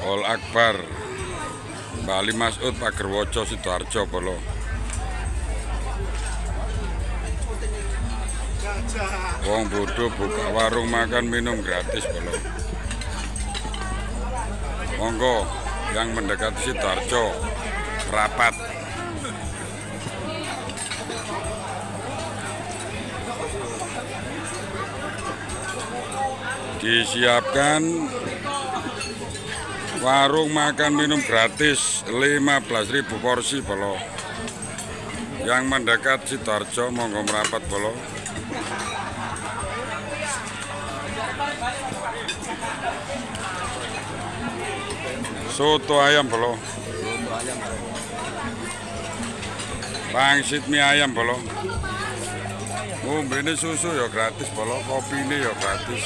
All Akbar Bali Masud Pagerwoco Sidoarjo Bolo. Wong bodoh buka warung makan minum gratis Bolo. Monggo yang mendekati Sidoarjo rapat. Disiapkan warung makan minum gratis 15.000 porsi Bolo. Yang mendekat Sidoarjo monggo merapat Bolo. Soto ayam Bolo. Pangsit mie ayam Bolo. Ngombene susu ya gratis Bolo, kopi ini ya gratis.